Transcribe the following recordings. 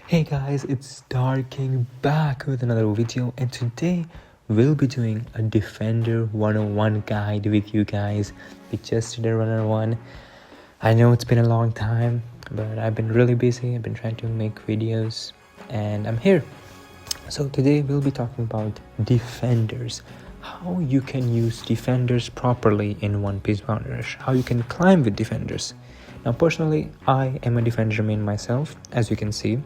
Hey guys, it's Darking back with another video, and today we'll be doing a Defender 101 guide with you guys. We just did a runner one. I know it's been a long time, but I've been really busy. I've been trying to make videos and I'm here. So today we'll be talking about defenders, how you can use defenders properly in One Piece Bounty Rush, how you can climb with defenders. Now personally, I am a defender main myself, as you can see.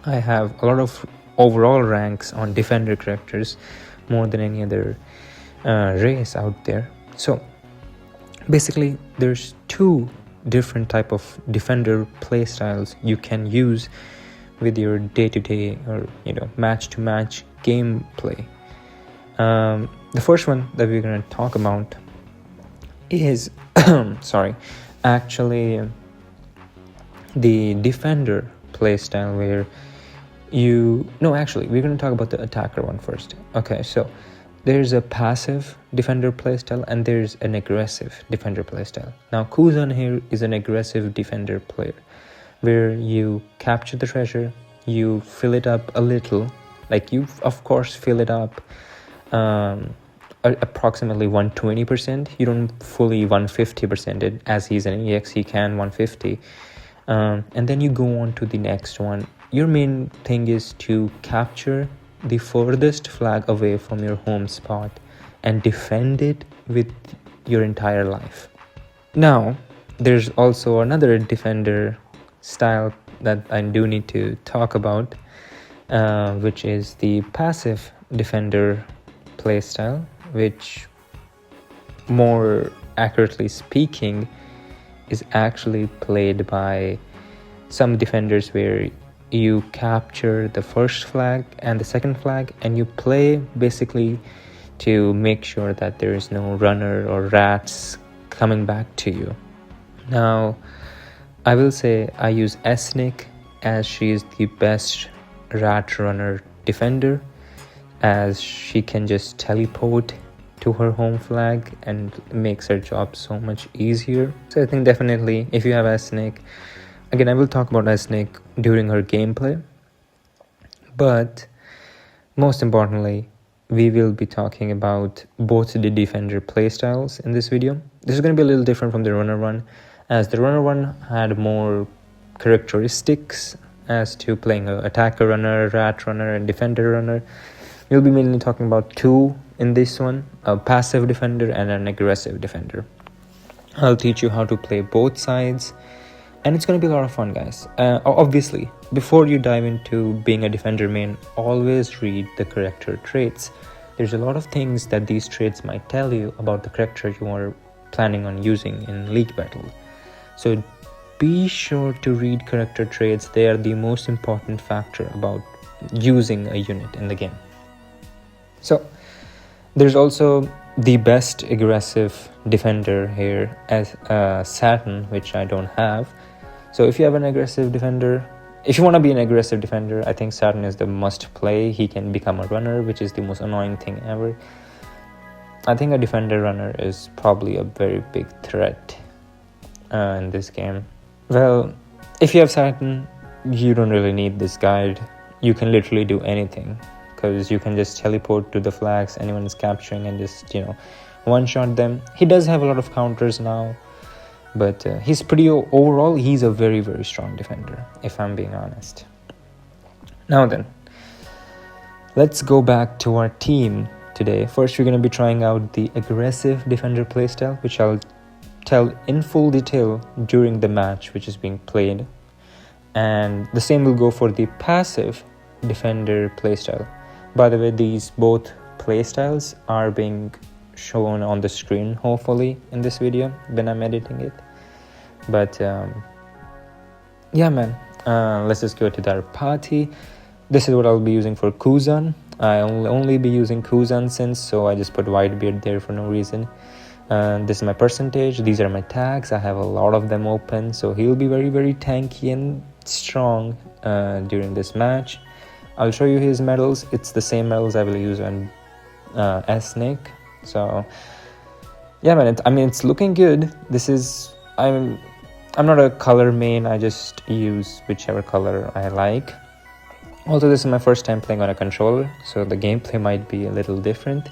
I have a lot of overall ranks on defender characters, more than any other race out there. So basically there's two different type of defender playstyles you can use with your day-to-day or match-to-match gameplay. The first one that we're going to talk about is actually the defender playstyle, where we're going to talk about the attacker one first. Okay, so there's a passive defender playstyle and there's an aggressive defender playstyle. Now Kuzan here is an aggressive defender player, where you capture the treasure, you fill it up a little, like you of course fill it up approximately 120%. You don't fully 150% it, as he's an EX, he can 150, and then you go on to the next one. Your main thing is to capture the furthest flag away from your home spot and defend it with your entire life. Now, there's also another defender style that I do need to talk about, which is the passive defender playstyle, which, more accurately speaking, is actually played by some defenders, where you capture the first flag and the second flag, and you play basically to make sure that there is no runner or rats coming back to you. Now, I will say I use Esnik, as she is the best rat runner defender, as she can just teleport to her home flag and makes her job so much easier. So I think definitely if you have Esnik, again, I will talk about Esnik during her gameplay, but most importantly, we will be talking about both the defender playstyles in this video. This is going to be a little different from the runner one, as the runner one had more characteristics as to playing an attacker runner, rat runner, and defender runner. We'll be mainly talking about two in this one, a passive defender and an aggressive defender. I'll teach you how to play both sides, and it's going to be a lot of fun, guys. Obviously, before you dive into being a defender main, always read the character traits. There's a lot of things that these traits might tell you about the character you are planning on using in League Battle. So be sure to read character traits. They are the most important factor about using a unit in the game. So there's also the best aggressive defender here as Saturn, which I don't have. So if you have an aggressive defender, if you want to be an aggressive defender, I think Saturn is the must play. He can become a runner, which is the most annoying thing ever. I think a defender runner is probably a very big threat in this game. Well, if you have Saturn, you don't really need this guide. You can literally do anything, because you can just teleport to the flags anyone is capturing and just one-shot them. He does have a lot of counters now, but he's overall he's a very, very strong defender, if I'm being honest. Now then, let's go back to our team today. First, we're going to be trying out the aggressive defender playstyle, which I'll tell in full detail during the match which is being played, and the same will go for the passive defender playstyle. By the way, these both playstyles are being shown on the screen, hopefully, in this video when I'm editing it. But yeah, man, let's just go to our party. This is what I'll be using for Kuzan. I'll only be using Kuzan since, so I just put Whitebeard there for no reason. This is my percentage. These are my tags. I have a lot of them open, so he'll be very, very tanky and strong during this match. I'll show you his medals. It's the same medals I will use on Esnik. So yeah, man, it's looking good. I'm not a color main. I just use whichever color I like. Also, this is my first time playing on a controller, so the gameplay might be a little different.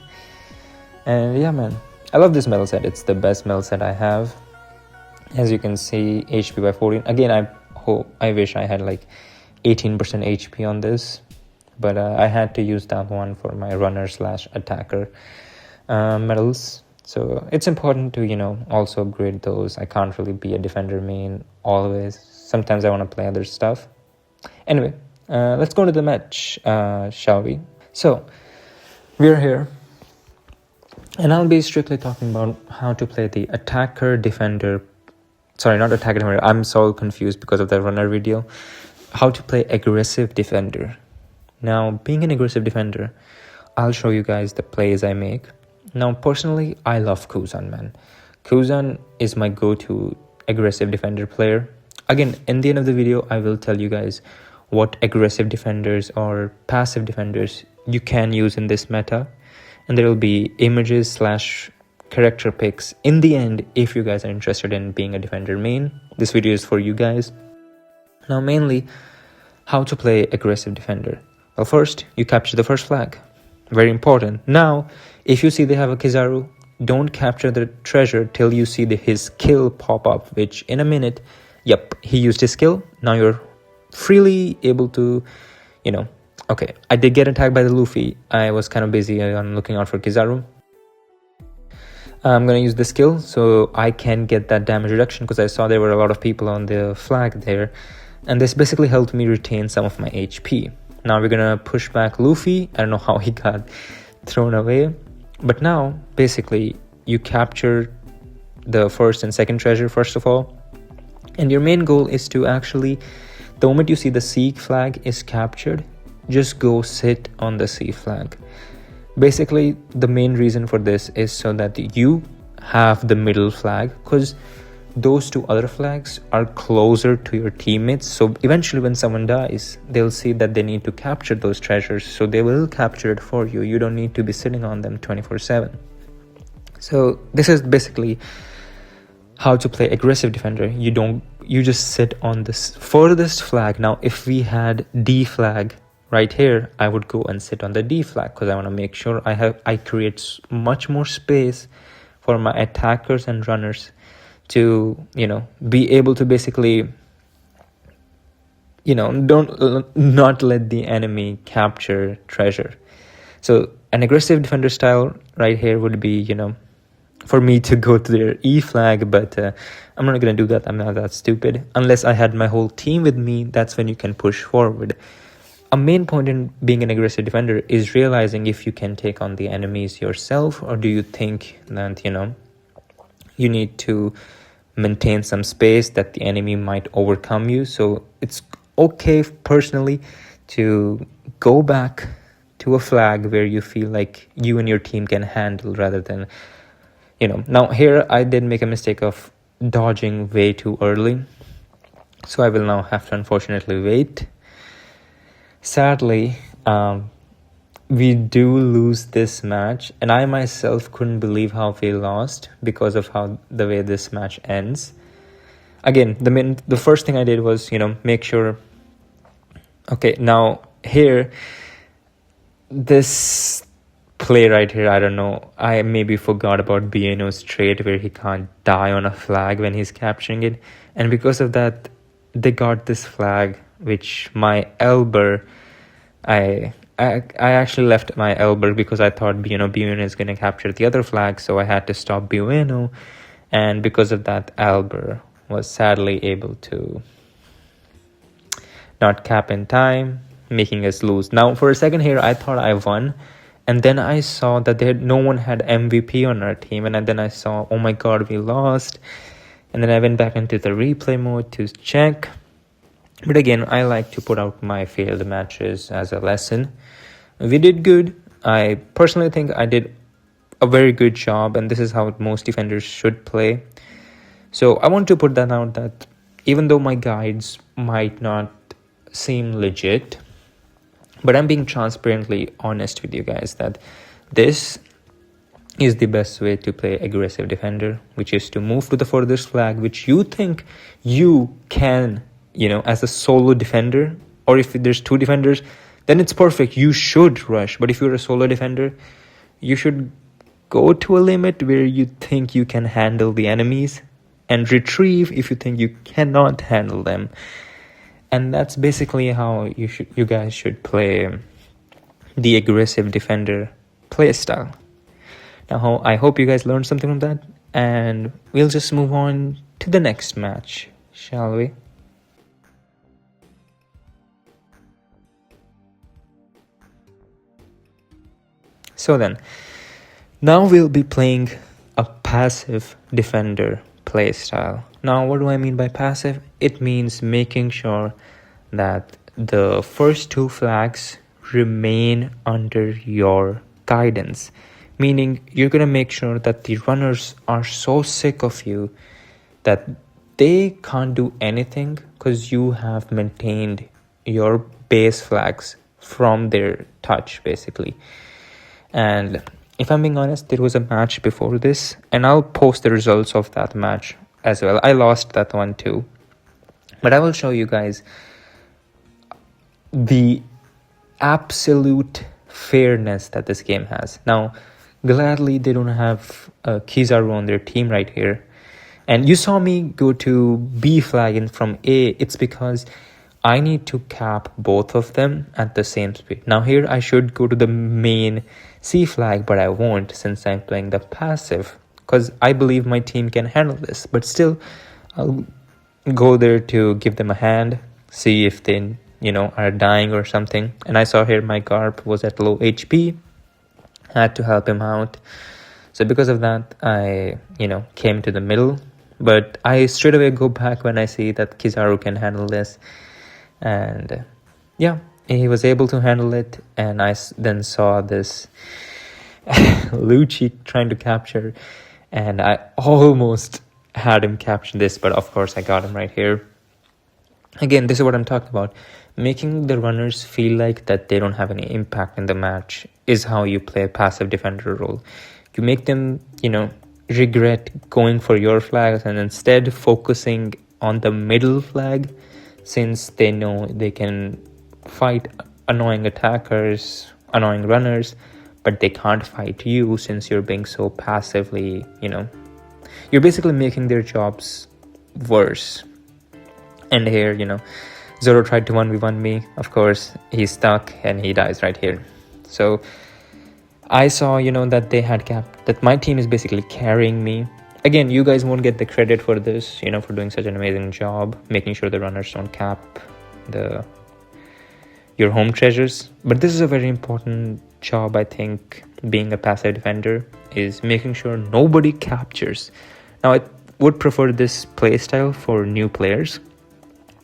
And yeah, man, I love this metal set. It's the best metal set I have. As you can see, HP by 14. Again, I wish I had like 18% HP on this, but I had to use that one for my runner / attacker medals. So it's important to, also upgrade those. I can't really be a defender main always. Sometimes I want to play other stuff. Anyway, let's go to the match, shall we? So we're here, and I'll be strictly talking about how to play the attacker defender. Sorry, not attacker defender. I'm so confused because of the runner video. How to play aggressive defender. Now, being an aggressive defender, I'll show you guys the plays I make. Now, personally, I love Kuzan, man. Kuzan is my go-to aggressive defender player. Again, in the end of the video, I will tell you guys what aggressive defenders or passive defenders you can use in this meta. And there will be images / character picks in the end if you guys are interested in being a defender main. This video is for you guys. Now, mainly, how to play aggressive defender. Well, first, you capture the first flag. Very important. Now, if you see they have a Kizaru, don't capture the treasure till you see his skill pop up, which in a minute, yep, he used his skill. Now you're freely able to, okay, I did get attacked by the Luffy. I was kind of busy on looking out for Kizaru. I'm going to use the skill so I can get that damage reduction because I saw there were a lot of people on the flag there. And this basically helped me retain some of my HP. Now we're going to push back Luffy. I don't know how he got thrown away. But now, basically, you capture the first and second treasure, first of all. And your main goal is to actually, the moment you see the C flag is captured, just go sit on the C flag. Basically, the main reason for this is so that you have the middle flag, because those two other flags are closer to your teammates. So eventually when someone dies, they'll see that they need to capture those treasures. So they will capture it for you. You don't need to be sitting on them 24/7. So this is basically how to play aggressive defender. You just sit on this furthest flag. Now, if we had D flag right here, I would go and sit on the D flag because I want to make sure I create much more space for my attackers and runners to be able to basically not let the enemy capture treasure. So an aggressive defender style right here would be for me to go to their E flag, but I'm not gonna do that. I'm not that stupid. Unless I had my whole team with me, that's when you can push forward. A main point in being an aggressive defender is realizing if you can take on the enemies yourself, or do you think that you need to maintain some space that the enemy might overcome you. So it's okay personally to go back to a flag where you feel like you and your team can handle, rather than now here I did make a mistake of dodging way too early, so I will now have to unfortunately wait. Sadly, we do lose this match, and I myself couldn't believe how we lost because of the way this match ends. Again, the first thing I did was, make sure. Okay, now here, this play right here, I don't know, I maybe forgot about Bieno's trait where he can't die on a flag when he's capturing it, and because of that, they got this flag, which my Elber, I actually left my Elber because I thought Bieno is going to capture the other flag, so I had to stop Bieno, and because of that, Elber was sadly able to not cap in time, making us lose. Now, for a second here, I thought I won, and then I saw that no one had MVP on our team, and then I saw, oh my god, we lost, and then I went back into the replay mode to check. But again, I like to put out my failed matches as a lesson. We did good. I personally think I did a very good job, and this is how most defenders should play. So I want to put that out, that even though my guides might not seem legit, but I'm being transparently honest with you guys that this is the best way to play aggressive defender, which is to move to the furthest flag, which you think you can, as a solo defender, or if there's two defenders, then it's perfect. You should rush. But if you're a solo defender, you should go to a limit where you think you can handle the enemies and retrieve if you think you cannot handle them. And that's basically how you guys should play the aggressive defender playstyle. Now, I hope you guys learned something from that, and we'll just move on to the next match, shall we? So then, now we'll be playing a passive defender playstyle. Now, what do I mean by passive? It means making sure that the first two flags remain under your guidance. Meaning, you're going to make sure that the runners are so sick of you that they can't do anything because you have maintained your base flags from their touch, basically. And if I'm being honest, there was a match before this, and I'll post the results of that match as well. I lost that one too. But I will show you guys the absolute fairness that this game has. Now, gladly, they don't have Kizaru on their team right here. And you saw me go to B flag and from A. It's because I need to cap both of them at the same speed. Now here I should go to the main C flag, but I won't since I'm playing the passive, because I believe my team can handle this. But still, I'll go there to give them a hand, see if they, are dying or something. And I saw here my Garp was at low HP. I had to help him out. So because of that, I, came to the middle. But I straight away go back when I see that Kizaru can handle this. And yeah, he was able to handle it. And I then saw this Lucci trying to capture. And I almost had him capture this. But of course, I got him right here. Again, this is what I'm talking about. Making the runners feel like that they don't have any impact in the match is how you play a passive defender role. You make them, regret going for your flags and instead focusing on the middle flag, since they know they can fight annoying attackers, annoying runners, but they can't fight you since you're being so passively, you're basically making their jobs worse. And here, Zoro tried to 1v1 me. Of course, he's stuck and he dies right here. So I saw, that they had capped, that my team is basically carrying me. Again, you guys won't get the credit for this, for doing such an amazing job, making sure the runners don't cap your home treasures. But this is a very important job, I think, being a passive defender, is making sure nobody captures. Now, I would prefer this playstyle for new players,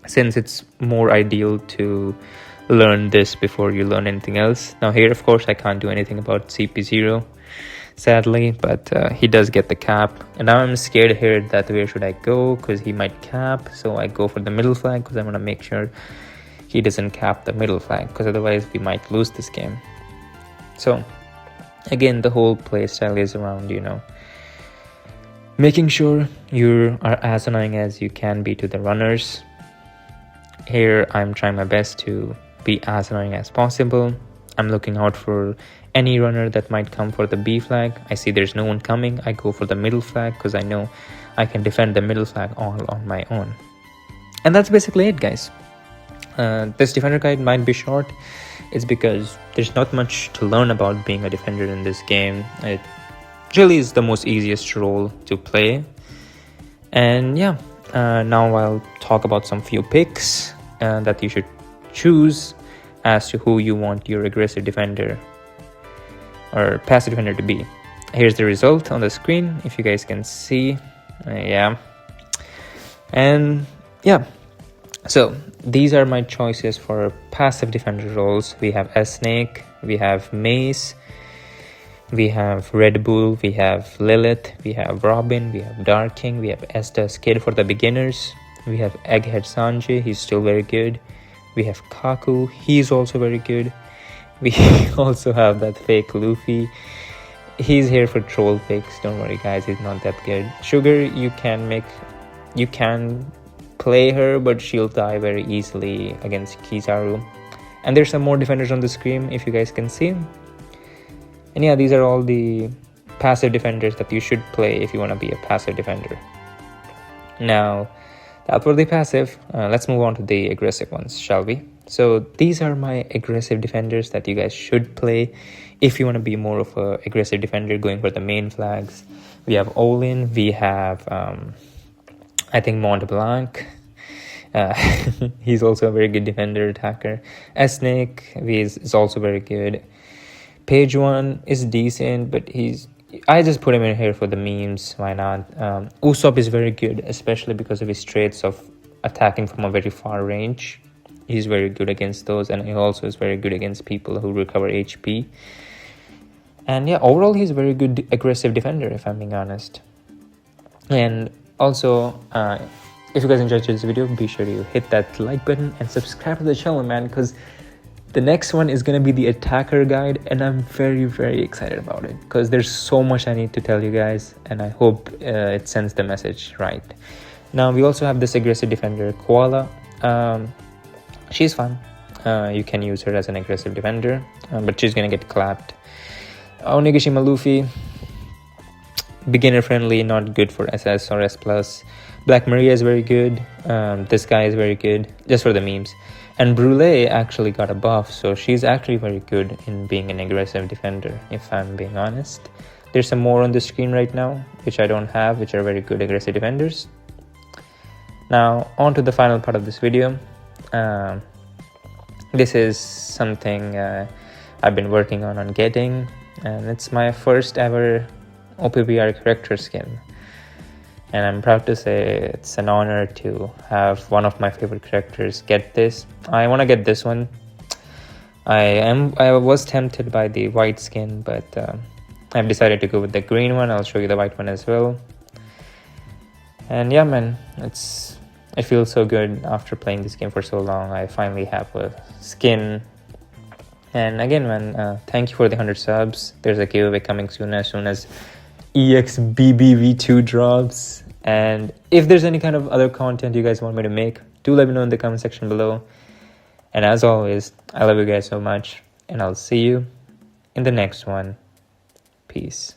since it's more ideal to learn this before you learn anything else. Now here, of course, I can't do anything about CP0, sadly, but he does get the cap. And now I'm scared here that where should I go, because he might cap. So I go for the middle flag because I want to make sure he doesn't cap the middle flag, because otherwise we might lose this game. So again, the whole playstyle is around, making sure you are as annoying as you can be to the runners. Here, I'm trying my best to be as annoying as possible. I'm looking out for any runner that might come for the B flag. I see there's no one coming. I go for the middle flag because I know I can defend the middle flag all on my own. And that's basically it, guys. This defender guide might be short. It's because there's not much to learn about being a defender in this game. It really is the most easiest role to play. And yeah, now I'll talk about some few picks that you should choose as to who you want your aggressive defender or passive defender to be. Here's the result on the screen, if you guys can see. Yeah. And yeah, so these are my choices for passive defender roles. We have S-Snake, we have Mace, we have Red Bull, we have Lilith, we have Robin, we have Dark King, we have Estes Kid for the beginners, we have Egghead Sanjay, he's still very good. We have Kaku, he's also very good. We also have that fake Luffy. He's here for troll picks, don't worry guys, he's not that good. Sugar, you can play her, but she'll die very easily against Kizaru. And there's some more defenders on the screen if you guys can see. And yeah, these are all the passive defenders that you should play if you want to be a passive defender. Now, that were the passive. Let's move on to the aggressive ones, shall we? So these are my aggressive defenders that you guys should play if you want to be more of a aggressive defender going for the main flags. We have Olin, we have I think Mont Blanc. He's also a very good defender attacker. Esnik is also very good. Page 1 is decent, but I just put him in here for the memes. Why not? Usopp is very good, especially because of his traits of attacking from a very far range. He's very good against those, and he also is very good against people who recover HP. And yeah, overall he's a very good aggressive defender, if I'm being honest. And also, if you guys enjoyed this video, be sure to hit that like button and subscribe to the channel, man, because the next one is going to be the attacker guide, and I'm very, very excited about it because there's so much I need to tell you guys, and I hope it sends the message right. Now, we also have this aggressive defender, Koala. She's fun. You can use her as an aggressive defender, but she's going to get clapped. Onigashima Luffy, beginner friendly, not good for SS or S+. Black Maria is very good. This guy is very good, just for the memes. And Brûlé actually got a buff, so she's actually very good in being an aggressive defender, if I'm being honest. There's some more on the screen right now, which I don't have, which are very good aggressive defenders. Now, on to the final part of this video. This is something I've been working on getting, and it's my first ever OPBR character skin. And I'm proud to say it's an honor to have one of my favorite characters get this. I want to get this one. I was tempted by the white skin, but I've decided to go with the green one. I'll show you the white one as well. And yeah, man, it feels so good after playing this game for so long. I finally have a skin. And again, man, thank you for the 100 subs. There's a giveaway coming soon as EXBBV2 drops. And if there's any kind of other content you guys want me to make, do let me know in the comment section below. And as always, I love you guys so much, and I'll see you in the next one. Peace.